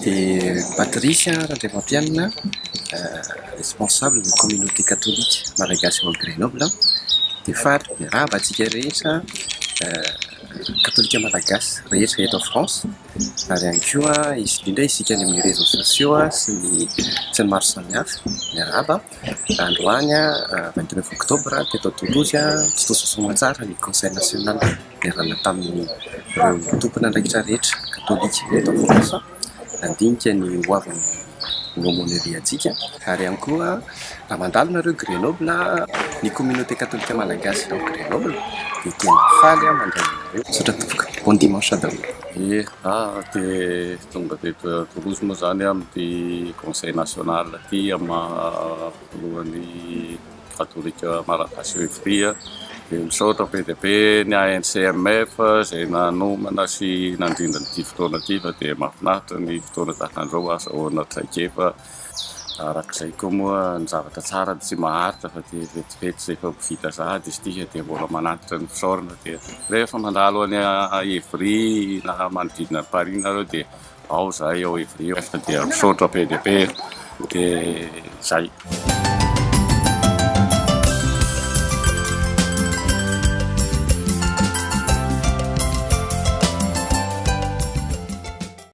Et Patricia Randriamampianina, responsable ny communauté catholique malagasy ao Grenoble. Dia fary miarahaba antsika rehetra katolika malagasy rehetra eto en France, ary ihany koa izy indrindra isika ny amin'ny réseaux sociaux sy ny maro samihafa miarahaba. Androany 29 octobre teto Toulouse tsy toa sosomatsara ny conseil national niarahana tamin'ny ireo tompona andraikitra rehetra katolika eto en France, nandinika ny hoavin'ny aumônerie antsika. Ary ihany koa raha mandalo nareo Grenoble, ny communauté catholique malagasy ao Grenoble dia tena faly mandray anareo. Misaotra tompoko, bon dimanche daholo. Dia tonga teto Toulouse moa zany amin'ny conseil national aty amin'ny katolika malagasy Ivria. Dia misaotra PDP ny ANCMF izay nanomana sy nandrindra nyity fotoana ity, fa dia mahafinaritra ny fotoana tahaka an'izao azahoana traikefa. Arak'izay koa moa ny zavatra tsara tsy maharitra, fa dia vetivety izay efa vita sahady izy ity dia mbola manantitra ny fisaorana. Dia rehefa mandalo any Ivry na manodidina Paris nareo dia ao zahay ao Ivry, dia misaotra PDP dia zay.